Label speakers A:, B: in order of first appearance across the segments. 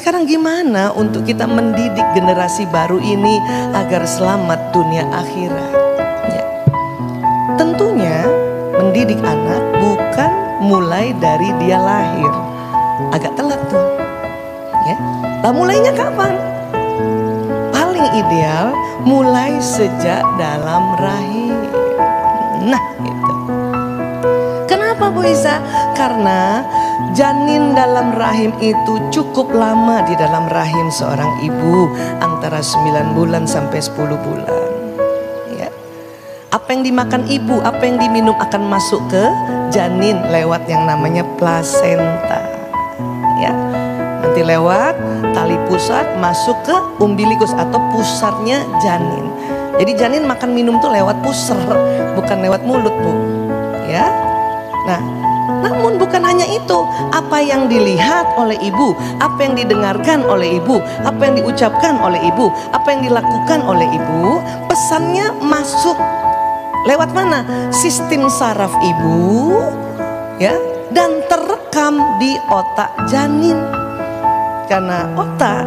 A: sekarang gimana untuk kita mendidik generasi baru ini agar selamat dunia akhirat? Ya. Tentunya mendidik anak bukan mulai dari dia lahir. Agak telat tuh. Ya. Lah mulainya kapan? Paling ideal mulai sejak dalam rahim. Nah itu. Kenapa Bu Isa? Karena janin dalam rahim itu cukup lama di dalam rahim seorang ibu, antara 9 bulan sampai 10 bulan. Ya. Apa yang dimakan ibu, apa yang diminum akan masuk ke janin lewat yang namanya plasenta. Ya. Nanti lewat tali pusat masuk ke umbilikus atau pusarnya janin. Jadi janin makan minum tuh lewat pusar, bukan lewat mulut Bu. Ya. Nah, namun bukan hanya itu, apa yang dilihat oleh ibu, apa yang didengarkan oleh ibu, apa yang diucapkan oleh ibu, apa yang dilakukan oleh ibu, pesannya masuk lewat mana? Sistem saraf ibu, ya, dan terekam di otak janin. Karena otak,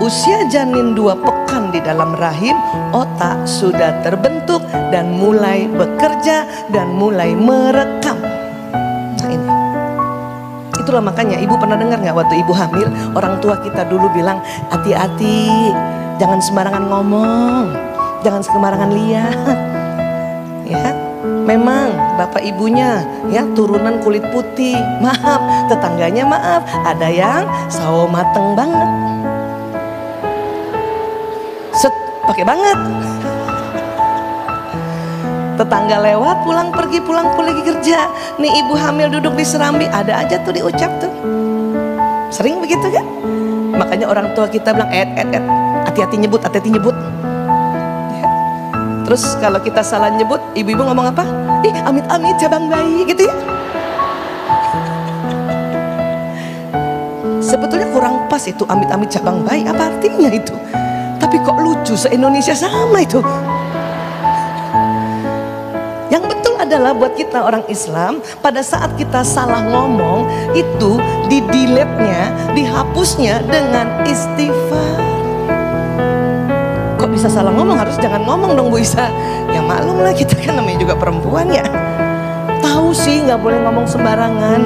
A: usia janin 2 pekan di dalam rahim, otak sudah terbentuk dan mulai bekerja dan mulai merekam. Nah ini, itulah makanya ibu pernah dengar nggak waktu ibu hamil, orang tua kita dulu bilang, hati-hati, jangan sembarangan ngomong, jangan sembarangan lihat. Ya, memang bapak ibunya ya turunan kulit putih, maaf, tetangganya maaf, ada yang sawo mateng banget, set pakai banget. Tetangga lewat pulang pergi kerja, nih ibu hamil duduk di serambi, ada aja tuh diucap tuh. Sering begitu kan? Makanya orang tua kita bilang hati-hati nyebut, hati-hati nyebut. Ya. Terus kalau kita salah nyebut, ibu-ibu ngomong apa? Ih, amit-amit cabang bayi gitu ya. Sebetulnya kurang pas itu amit-amit cabang bayi, apa artinya itu? Tapi kok lucu, se-Indonesia sama itu. Yang betul adalah buat kita orang Islam, pada saat kita salah ngomong itu di-delete-nya, dihapusnya dengan istighfar. Kok bisa salah ngomong? Harus jangan ngomong dong Bu Isa. Ya maklum lah, kita kan namanya juga perempuan ya. Tahu sih nggak boleh ngomong sembarangan.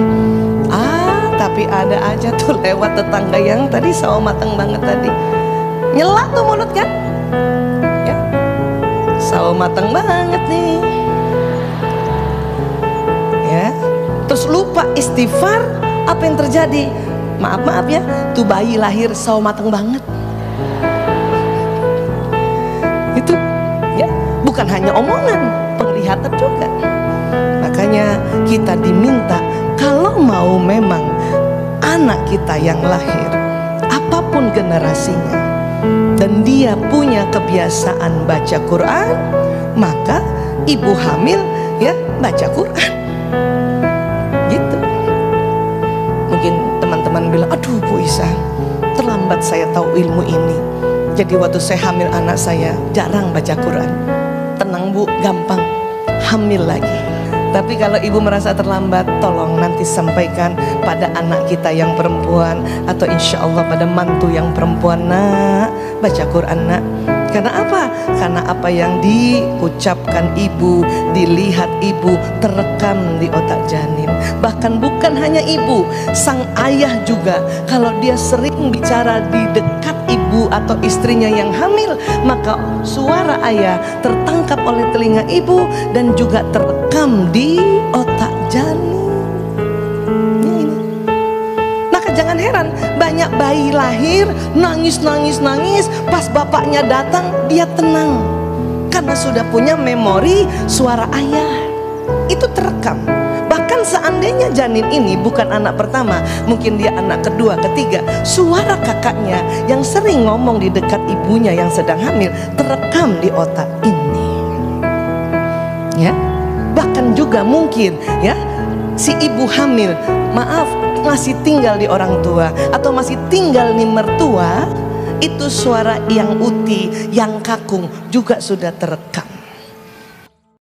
A: Tapi ada aja tuh lewat tetangga yang tadi sawo mateng banget tadi. Nyela tuh mulut kan? Ya. Sawo mateng banget nih. Ya, terus lupa istighfar, apa yang terjadi? Maaf ya, tuh bayi lahir sawo mateng banget. Itu ya, bukan hanya omongan, penglihatan juga. Makanya kita diminta, kalau mau memang anak kita yang lahir, apapun generasinya, dan dia punya kebiasaan baca Quran, maka ibu hamil ya baca Quran. Gitu. Mungkin teman-teman bilang, aduh Bu Isa, terlambat saya tahu ilmu ini. Jadi waktu saya hamil anak saya jarang baca Quran. Tenang Bu, gampang, hamil lagi. Tapi kalau ibu merasa terlambat, tolong nanti sampaikan pada anak kita yang perempuan, atau insya Allah pada mantu yang perempuan, nak, baca Quran nak. Karena apa? Karena apa yang diucapkan ibu, dilihat ibu, terekam di otak janin. Bahkan bukan hanya ibu, sang ayah juga. Kalau dia sering bicara di dekat ibu atau istrinya yang hamil, maka suara ayah tertangkap oleh telinga ibu dan juga terekam di otak janin. Jangan heran, banyak bayi lahir nangis, pas bapaknya datang dia tenang. Karena sudah punya memori suara ayah. Itu terekam. Bahkan seandainya janin ini bukan anak pertama, mungkin dia anak kedua, ketiga, suara kakaknya yang sering ngomong di dekat ibunya yang sedang hamil terekam di otak ini. Ya. Bahkan juga mungkin ya, si ibu hamil, maaf, masih tinggal di orang tua atau masih tinggal di mertua, itu suara yang uti, yang kakung juga sudah terekam.